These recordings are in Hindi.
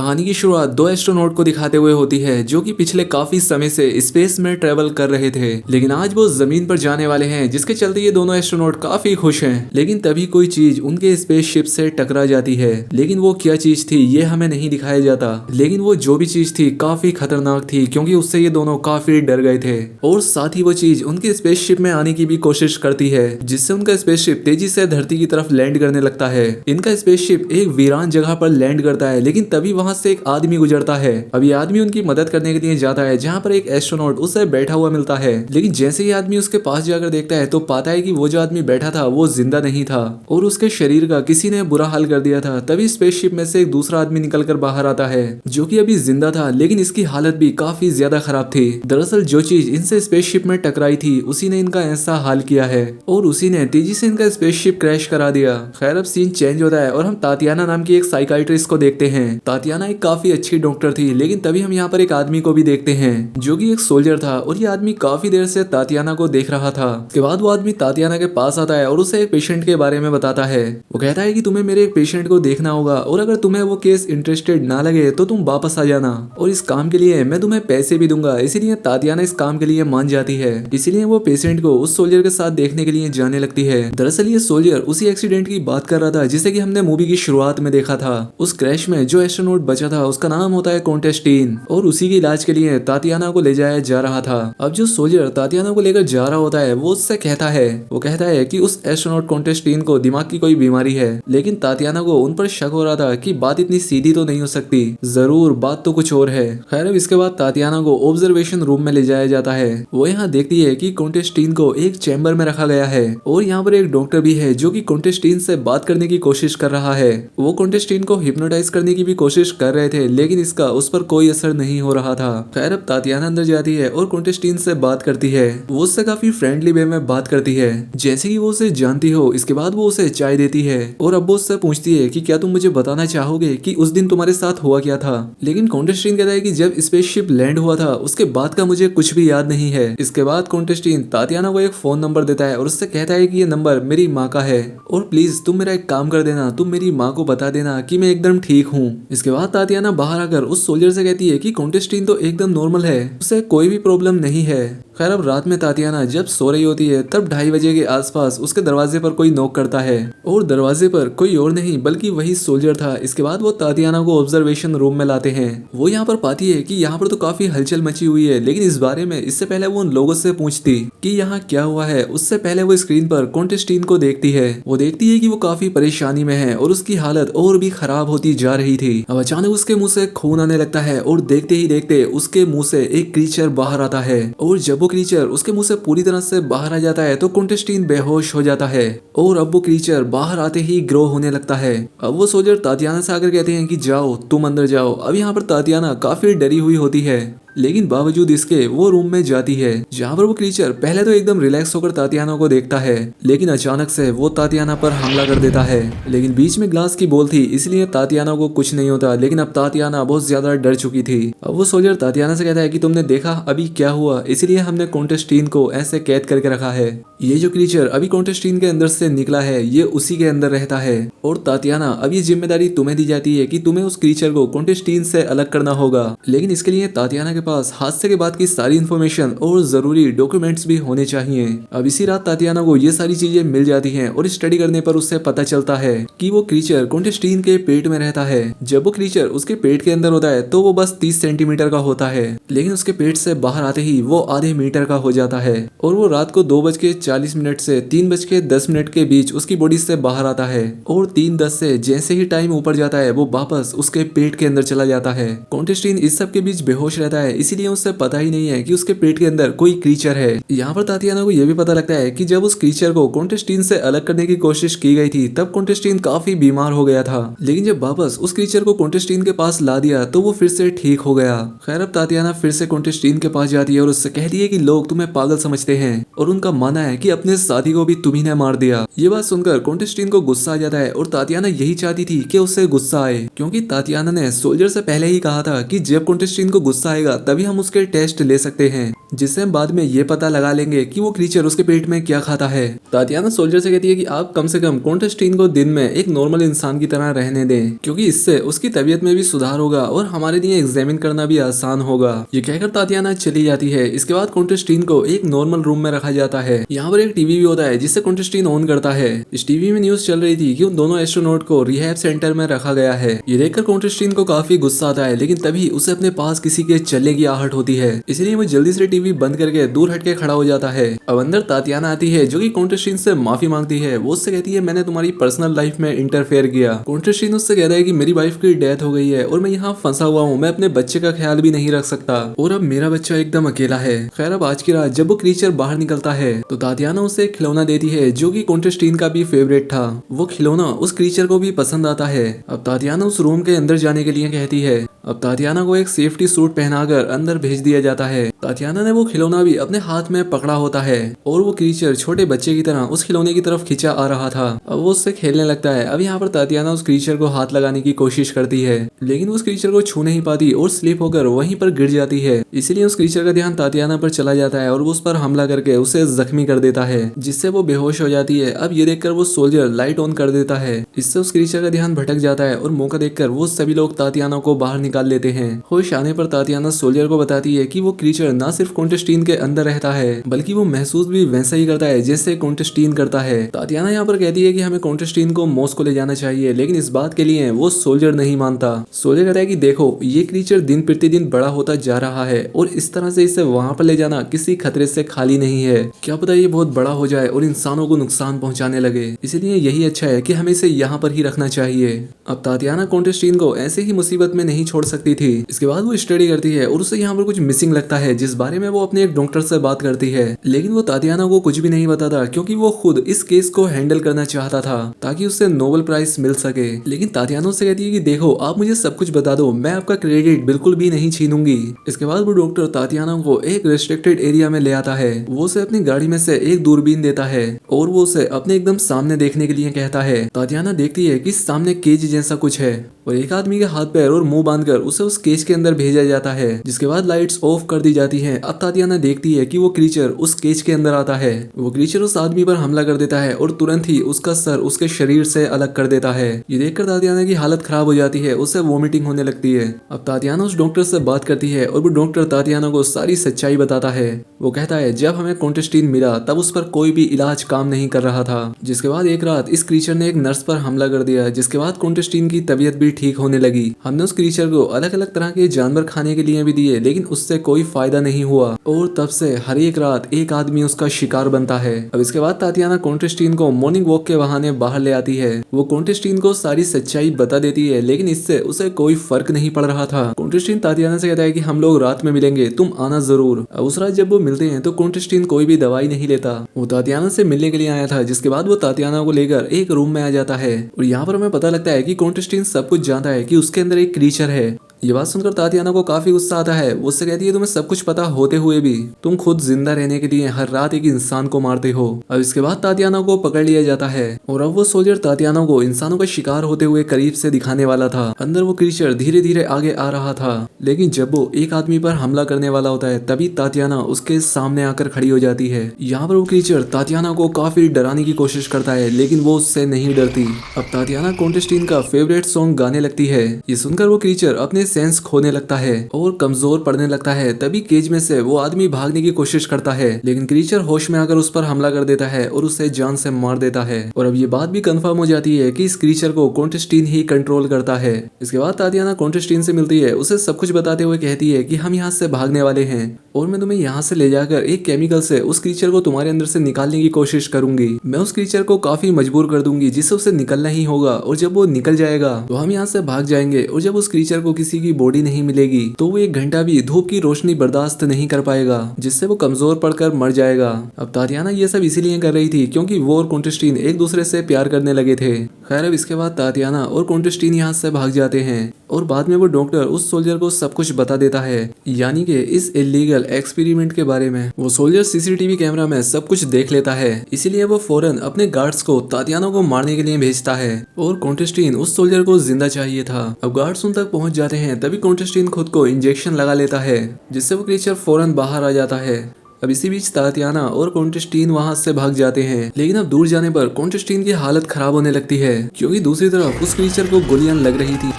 कहानी की शुरुआत दो एस्ट्रोनॉट को दिखाते हुए होती है जो कि पिछले काफी समय से स्पेस में ट्रेवल कर रहे थे, लेकिन आज वो जमीन पर जाने वाले हैं, जिसके चलते ये दोनों एस्ट्रोनॉट काफी खुश हैं। लेकिन तभी कोई चीज उनके स्पेसशिप से टकरा जाती है, लेकिन वो क्या चीज थी ये हमें नहीं दिखाया जाता। लेकिन वो जो भी चीज थी काफी खतरनाक थी, क्योंकि उससे ये दोनों काफी डर गए थे। और साथ ही वो चीज उनके स्पेसशिप में आने की भी कोशिश करती है, जिससे उनका स्पेसशिप तेजी से धरती की तरफ लैंड करने लगता है। इनका स्पेसशिप एक वीरान जगह पर लैंड करता है, लेकिन तभी वहां से एक आदमी गुजरता है। अब ये आदमी उनकी मदद करने के लिए जाता है, जहां पर एक एस्ट्रोनॉट उससे बैठा हुआ मिलता है। लेकिन जैसे ही आदमी उसके पास जाकर देखता है तो पाता है कि वो जो आदमी बैठा था वो जिंदा नहीं था और उसके शरीर का किसी ने बुरा हाल कर दिया था। तभी स्पेसशिप में से एक दूसरा आदमी निकलकर बाहर आता है, जो कि अभी जिंदा था, लेकिन इसकी हालत भी काफी ज्यादा खराब थी। दरअसल जो चीज इनसे स्पेसशिप में टकराई थी उसी ने इनका ऐसा हाल किया है और उसी ने तेजी से इनका स्पेसशिप क्रैश करा दिया। खैर अब सीन चेंज होता है और हम तातियाना नाम की एक साइकाइट्रिस्ट को देखते हैं। तातियाना एक काफी अच्छी डॉक्टर थी, लेकिन तभी हम यहाँ पर एक आदमी को भी देखते हैं जो कि एक सोल्जर था और ये आदमी काफी देर से तातियाना को देख रहा था। उसके बाद वो आदमी तातियाना के पास आता है और उसे एक पेशेंट के बारे में बताता है। वो कहता है कि तुम्हें मेरे एक पेशेंट को देखना होगा और अगर तुम्हें वो केस इंटरेस्टेड ना लगे तो तुम वापस आ जाना, और इस काम के लिए मैं तुम्हें पैसे भी दूंगा। इसीलिए तातियाना इस काम के लिए मान जाती है। इसीलिए वो पेशेंट को उस सोल्जर के साथ देखने के लिए जाने लगती है। दरअसल ये सोल्जर उसी एक्सीडेंट की बात कर रहा था जिसे कि हमने मूवी की शुरुआत में देखा था। उस क्रैश में जो एस्ट्रोनॉट बचा था उसका नाम होता है कॉन्टेस्टीन, और उसी के इलाज के लिए तातियाना को ले जाया जा रहा था। अब जो सोल्जर तातियाना को लेकर जा रहा होता है वो उससे कहता है कि उस एस्ट्रोनॉट कॉन्टेस्टीन को दिमाग की कोई बीमारी है। लेकिन तातियाना को उन पर शक हो रहा था कि बात इतनी सीधी तो नहीं हो सकती, जरूर बात तो कुछ और है। खैर अब इसके बाद तातियाना को ऑब्जर्वेशन रूम में ले जाया जाता है। वो यहाँ देखती है कि कॉन्टेस्टीन को एक चैम्बर में रखा गया है और यहाँ पर एक डॉक्टर भी है जो कि कॉन्टेस्टीन से बात करने की कोशिश कर रहा है। वो कॉन्टेस्टीन को हिप्नोटाइज करने की भी कोशिश कर रहे थे, लेकिन इसका उस पर कोई असर नहीं हो रहा था। खैर अब तातियाना अंदर जाती है और कॉन्टेस्टीन से बात करती है। वो उससे काफी फ्रेंडली वे में बात करती है, जैसे कि वो उसे जानती हो। इसके बाद वो उसे चाय देती है और अब वो उससे पूछती है कि क्या तुम मुझे बताना चाहोगे कि उस दिन तुम्हारे साथ हुआ क्या था। लेकिन कॉन्टेस्टीन कहता है कि जब स्पेसशिप लैंड हुआ था उसके बाद का मुझे कुछ भी याद नहीं है। इसके बाद कॉन्टेस्टीन तातियाना को एक फोन नंबर देता है और उससे कहता है कि ये नंबर मेरी माँ का है और प्लीज तुम मेरा एक काम कर देना, तुम मेरी माँ को बता देना कि मैं एकदम ठीक हूँ। इसके बाद तातियाना बाहर आकर उस सोल्जर से कहती है कि कॉन्टेस्टीन तो एकदम नॉर्मल है, उसे कोई भी प्रॉब्लम नहीं है। खैर अब रात में तातियाना जब सो रही होती है तब 2:30 बजे के आसपास उसके दरवाजे पर कोई नॉक करता है और दरवाजे पर कोई और नहीं बल्कि वही सोल्जर था। इसके बाद वो तातियाना को ऑब्जर्वेशन रूम में लाते हैं। वो यहाँ पर पाती है कि यहाँ पर तो काफी हलचल मची हुई है, लेकिन इस बारे में इससे पहले वो उन लोगों से पूछती कि यहाँ क्या हुआ है उससे पहले वो स्क्रीन पर कॉन्टेस्टीन को देखती है। वो देखती है कि वो काफी परेशानी में है और उसकी हालत और भी खराब होती जा रही थी। अब अचानक उसके मुंह से खून आने लगता है और देखते ही देखते उसके मुंह से एक क्रीचर बाहर आता है, और जब वो क्रीचर उसके मुंह से पूरी तरह से बाहर आ जाता है तो कॉन्टेस्टीन बेहोश हो जाता है और अब वो क्रीचर बाहर आते ही ग्रो होने लगता है। अब वो सोल्जर तातियाना से आकर कहते हैं कि जाओ तुम अंदर जाओ। अब यहाँ पर तातियाना काफी डरी हुई होती है, लेकिन बावजूद इसके वो रूम में जाती है, जहाँ पर वो क्रीचर पहले तो एकदम रिलैक्स होकर तातियाना को देखता है, लेकिन अचानक से वो तातियाना पर हमला कर देता है। लेकिन बीच में ग्लास की बॉल थी, इसलिए तातियाना को कुछ नहीं होता, लेकिन अब तातियाना बहुत ज्यादा डर चुकी थी। अब वो सोल्जर तातियाना से कहता है कि तुमने देखा अभी क्या हुआ, इसलिए हमने कॉन्टेस्टीन को ऐसे कैद करके रखा है। ये जो क्रीचर अभी कॉन्टेस्टीन के अंदर से निकला है ये उसी के अंदर रहता है, और तातियाना अब ये जिम्मेदारी तुम्हें दी जाती है कि तुम्हें उस क्रीचर को कॉन्टेस्टीन से अलग करना होगा। लेकिन इसके लिए तातियाना के पास हादसे के बाद की सारी इन्फॉर्मेशन और जरूरी डॉक्यूमेंट्स भी होने चाहिए। अब इसी रात तातियाना को ये सारी चीजें मिल जाती हैं और स्टडी करने पर उससे पता चलता है कि वो क्रीचर कॉन्टेस्टीन के पेट में रहता है। जब वो क्रीचर उसके पेट के अंदर होता है तो वो बस 30 सेंटीमीटर का होता है, लेकिन उसके पेट से बाहर आते ही वो आधे मीटर का हो जाता है, और वो रात को 2:40 से 3:10 के बीच उसकी बॉडी से बाहर आता है, और 3:10 से जैसे ही टाइम ऊपर जाता है वो वापस उसके पेट के अंदर चला जाता है। कॉन्टेस्टीन इस सब के बीच बेहोश रहता है, इसीलिए उससे पता ही नहीं है कि उसके पेट के अंदर कोई क्रीचर है। यहाँ पर तातियाना को यह भी पता लगता है कि जब उस क्रीचर को कॉन्टेस्टीन से अलग करने की कोशिश की गई थी तब कॉन्टेस्टीन काफी बीमार हो गया था, लेकिन जब वापस उस क्रीचर को कॉन्टेस्टीन के पास ला दिया तो वो फिर से ठीक हो गया। खैर अब तातियाना फिर से कॉन्टेस्टीन के पास जाती है और उससे कहती है कि लोग तुम्हें पागल समझते हैं और उनका मानना है कि अपने साथी को भी तुम्ही ने मार दिया। ये बात सुनकर कॉन्टेस्टीन को गुस्सा आ जाता है और तातियाना यही चाहती थी कि उससे गुस्सा आए, क्योंकि तातियाना ने सोल्जर से पहले ही कहा था कि जब कॉन्टेस्टीन को गुस्सा आएगा तभी हम उसके टेस्ट ले सकते हैं, जिससे हम बाद में ये पता लगा लेंगे कि वो क्रीचर उसके पेट में क्या खाता है। तातियाना सोल्जर से कहती है कि आप कम से कम कॉन्टेस्टीन को दिन में एक नॉर्मल इंसान की तरह रहने दें, क्योंकि इससे उसकी तबीयत में भी सुधार होगा और हमारे लिए एग्जामिन करना भी आसान होगा। ये कहकर तातियाना चली जाती है। इसके बाद कॉन्टेस्टीन को एक नॉर्मल रूम में रखा जाता है। यहाँ पर एक टीवी भी होता है जिससे कॉन्टेस्टीन ऑन करता है। इस टीवी में न्यूज चल रही थी कि उन दोनों एस्ट्रोनॉट को रिहैब सेंटर में रखा गया है। ये देखकर कॉन्टेस्टीन को काफी गुस्सा आता है, लेकिन तभी उसे अपने पास किसी के चलने की आहट होती है, इसलिए वो जल्दी से टीवी बंद करके दूर हटके खड़ा हो जाता है। अब अंदर तातियाना आती है जो कि कॉन्टेस्टीन से माफी मांगती है। वो उससे कहती है मैंने तुम्हारी पर्सनल लाइफ में इंटरफेयर किया। कॉन्टेस्टीन उससे कहता है कि मेरी वाइफ की डेथ हो गई है और मैं यहाँ फंसा हुआ हूँ, मैं अपने बच्चे का ख्याल भी नहीं रख सकता और अब मेरा बच्चा एकदम अकेला है। खैर अब आज की रात जब वो क्रीचर बाहर निकलता है तो तातियाना उसे एक खिलौना देती है जो कि कॉन्टेस्टीन का भी फेवरेट था। वो खिलौना उस क्रीचर को भी पसंद आता है। अब तातियाना उस रूम के अंदर जाने के लिए कहती है। अब तातियाना को एक सेफ्टी सूट पहनाकर अंदर भेज दिया जाता है। तातियाना ने वो खिलौना भी अपने हाथ में पकड़ा होता है और वो क्रीचर छोटे बच्चे की तरह उस खिलौने की तरफ खींचा आ रहा था। अब वो उससे खेलने लगता है। अब यहाँ पर तातियाना उस क्रीचर को हाथ लगाने की कोशिश करती है, लेकिन उस क्रीचर को छू नहीं पाती और स्लिप होकर वहीं पर गिर जाती है। इसलिए उस क्रीचर का ध्यान तातियाना पर चला जाता है और वो उस पर हमला करके उसे जख्मी कर देता है, जिससे वो बेहोश हो जाती है। अब ये देखकर वो सोल्जर लाइट ऑन कर देता है। इससे उस क्रीचर का ध्यान भटक जाता है और मौका देखकर वो सभी लोग तातियाना को बाहर निकाल लेते हैं। होश आने पर तातियाना सोल्जर को बताती है कि वो क्रीचर ना सिर्फ कॉन्टेस्टीन के अंदर रहता है, बल्कि वो महसूस भी वैसा ही करता है जैसे कॉन्टेस्टीन करता है। तातियाना यहाँ पर कहती है कि हमें कॉन्टेस्टीन को मॉस्को ले जाना चाहिए, लेकिन इस बात के लिए वो सोल्जर नहीं मानता। सोल्जर कहता है कि देखो ये क्रीचर दिन प्रतिदिन बड़ा होता जा रहा है और इस तरह से इसे वहां पर ले जाना किसी खतरे से खाली नहीं है। क्या पता ये बहुत बड़ा हो जाए और इंसानों को नुकसान पहुंचाने लगे, इसलिए यही अच्छा है कि हमें इसे यहाँ पर ही रखना चाहिए। अब तातियाना कॉन्टेस्टीन को ऐसे ही मुसीबत में नहीं छोड़ सकती थी। इसके बाद वो स्टडी करती है और उसे यहाँ पर कुछ मिसिंग लगता है, जिस बारे में वो अपने एक डॉक्टर से बात करती है, लेकिन वो तातियाना को कुछ भी नहीं बताता क्योंकि वो खुद इस केस को हैंडल करना चाहता था ताकि उसे नोबेल प्राइज मिल सके। लेकिन तातियाना उससे कहती है कि देखो आप मुझे सब कुछ बता दो, मैं आपका क्रेडिट बिल्कुल भी नहीं छीनूंगी। इसके बाद वो डॉक्टर तातियाना को एक रेस्ट्रिक्टेड एरिया में ले आता है। वो उसे अपनी गाड़ी में से एक दूरबीन देता है और वो उसे अपने एकदम सामने देखने के लिए कहता है। तातियाना देखती है कि सामने केज जैसा कुछ है और एक आदमी के हाथ पैर और मुंह बांधकर उसे उस केज के अंदर भेजा जाता है, जिसके बाद लाइट्स ऑफ कर दी जाती हैं। अब तातियाना देखती है कि वो क्रीचर उस केज के अंदर आता है। वो क्रीचर उस आदमी पर हमला कर देता है और तुरंत ही उसका सर उसके शरीर से अलग कर देता है। ये देखकर तातियाना की हालत खराब हो जाती है, उसे वॉमिटिंग होने लगती है। अब तातियाना उस डॉक्टर से बात करती है और वो डॉक्टर तातियाना को सारी सच्चाई बताता है। वो कहता है जब हमें कॉन्टेस्टीन मिला तब उस पर कोई भी इलाज काम नहीं कर रहा था। जिसके बाद एक रात इस क्रीचर ने एक नर्स पर हमला कर दिया, जिसके बाद कॉन्टेस्टीन की तबीयत भी ठीक होने लगी। हमने उस क्रीचर को अलग अलग तरह के जानवर खाने के लिए भी दिए, लेकिन उससे कोई फायदा नहीं हुआ और तब से हर एक रात एक आदमी उसका शिकार बनता है। अब इसके बाद तातियाना कॉन्टेस्टीन को मॉर्निंग वॉक के बहाने बाहर ले आती है। वो कॉन्टेस्टीन को सारी सच्चाई बता देती है, लेकिन इससे उसे कोई फर्क नहीं पड़ रहा था। कॉन्टेस्टीन तातियाना से कहता है कि हम लोग रात में मिलेंगे, तुम आना जरूर। अब उस रात जब वो मिलते हैं तो कॉन्टेस्टीन कोई भी दवाई नहीं लेता। वो तातियाना से मिलने के लिए आया था, जिसके बाद वो तातियाना को लेकर एक रूम में आ जाता है और यहाँ पर हमें पता लगता है कि कॉन्टेस्टीन सब कुछ जानता है कि उसके अंदर एक क्रीचर है। ये बात सुनकर तातियाना को काफी गुस्सा आता है। वो उससे कहती है तुम्हें सब कुछ पता होते हुए भी तुम खुद जिंदा रहने के लिए हर रात एक इंसान को मारते हो। अब इसके बाद तातियाना को पकड़ लिया जाता है और अब वो सोल्जर तातियाना को इंसानों का शिकार होते हुए करीब से दिखाने वाला था। अंदर वो क्रीचर धीरे धीरे आगे आ रहा था, लेकिन जब वो एक आदमी पर हमला करने वाला होता है तभी तातियाना उसके सामने आकर खड़ी हो जाती है। यहाँ पर वो क्रीचर तातियाना को काफी डराने की कोशिश करता है, लेकिन वो उससे नहीं डरती। अब तातियाना कॉन्टेस्टीन का फेवरेट सॉन्ग गाने लगती है। ये सुनकर वो क्रीचर अपने सेंस खोने लगता है और कमजोर पड़ने लगता है। तभी केज में से वो आदमी भागने की कोशिश करता है, लेकिन क्रीचर होश में आकर उस पर हमला कर देता है और उसे जान से मार देता है। और अब ये बात भी कंफर्म हो जाती है कि इस क्रीचर को कॉन्टेस्टीन ही कंट्रोल करता है। इसके बाद तातियाना कॉन्टेस्टीन से मिलती है, उसे सब कुछ बताते हुए कहती है कि हम यहाँ से भागने वाले हैं और मैं तुम्हें यहाँ से ले जाकर एक केमिकल से उस क्रीचर को तुम्हारे अंदर से निकालने की कोशिश करूंगी। मैं उस क्रीचर को काफी मजबूर कर दूंगी जिससे उसे निकलना ही होगा और जब वो निकल जाएगा तो हम यहाँ से भाग जाएंगे और जब उस क्रीचर को किसी की बॉडी नहीं मिलेगी तो वो एक घंटा भी धूप की रोशनी बर्दाश्त नहीं कर पाएगा, जिससे वो कमजोर पड़कर मर जाएगा। अब तातियाना ये सब इसीलिए कर रही थी क्योंकि वो और कॉन्टेस्टीन एक दूसरे से प्यार करने लगे थे। खैर अब इसके बाद तातियाना और कॉन्टेस्टीन यहाँ से भाग जाते हैं और बाद में वो डॉक्टर उस सोल्जर को सब कुछ बता देता है, यानी कि इस इलीगल एक्सपेरिमेंट के बारे में। वो सोल्जर सीसीटीवी कैमरा में सब कुछ देख लेता है, इसीलिए वो फौरन अपने गार्ड्स को तातियाना को मारने के लिए भेजता है और कॉन्टेस्टीन उस सोल्जर को जिंदा चाहिए था। अब गार्ड्स उन तक पहुंच जाते हैं, तभी कॉन्टेस्टीन खुद को इंजेक्शन लगा लेता है, जिससे वो क्रीचर फौरन बाहर आ जाता है। अब इसी बीच तातियाना और कॉन्टेस्टीन वहां से भाग जाते हैं, लेकिन अब दूर जाने पर कॉन्टेस्टीन की हालत खराब होने लगती है, क्योंकि दूसरी तरफ उस क्रीचर को गोलियां लग रही थी।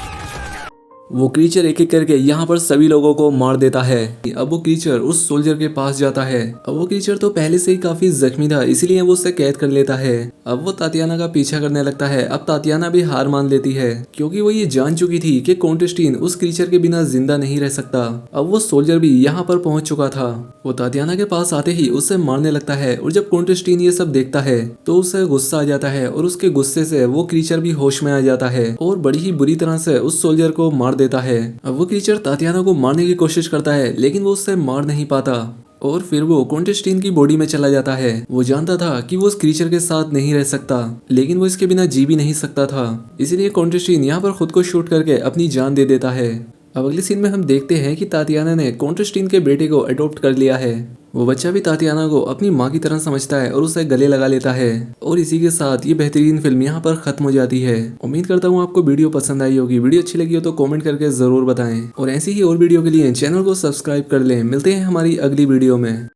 वो क्रीचर एक एक करके यहाँ पर सभी लोगों को मार देता है। अब वो क्रीचर उस सोल्जर के पास जाता है। अब वो क्रीचर तो पहले से ही काफी जख्मी था, इसीलिए वो उसे कैद कर लेता है। अब वो तातियाना का पीछा करने लगता है। अब तातियाना भी हार मान लेती है, क्योंकि वो ये जान चुकी थी कि कॉन्टेस्टीन उस क्रीचर के बिना जिंदा नहीं रह सकता। अब वो सोल्जर भी यहाँ पर पहुंच चुका था। वो तातियाना के पास आते ही उसे मारने लगता है, और जब कॉन्टेस्टीन ये सब देखता है तो उसे गुस्सा आ जाता है, और उसके गुस्से से वो क्रीचर भी होश में आ जाता है और बड़ी ही बुरी तरह से उस सोल्जर को मार देता है। अब वो क्रीचर तातियाना को मारने की कोशिश करता है, लेकिन वो उससे मार नहीं पाता और फिर वो कॉन्टेस्टीन की बॉडी में चला जाता है। वो जानता था कि वो उस क्रीचर के साथ नहीं रह सकता, लेकिन वो इसके बिना जी भी नहीं सकता था, इसीलिए कॉन्टेस्टीन यहाँ पर खुद को शूट करके अपनी जान दे देता है। अब अगली सीन में हम देखते हैं कि तातियाना ने कॉन्टेस्टीन के बेटे को अडॉप्ट कर लिया है। वो बच्चा भी तातियाना को अपनी माँ की तरह समझता है और उसे गले लगा लेता है। और इसी के साथ ये बेहतरीन फिल्म यहाँ पर खत्म हो जाती है। उम्मीद करता हूँ आपको वीडियो पसंद आई होगी। वीडियो अच्छी लगी हो तो कमेंट करके जरूर बताएं, और ऐसी ही और वीडियो के लिए चैनल को सब्सक्राइब कर लें। मिलते हैं हमारी अगली वीडियो में।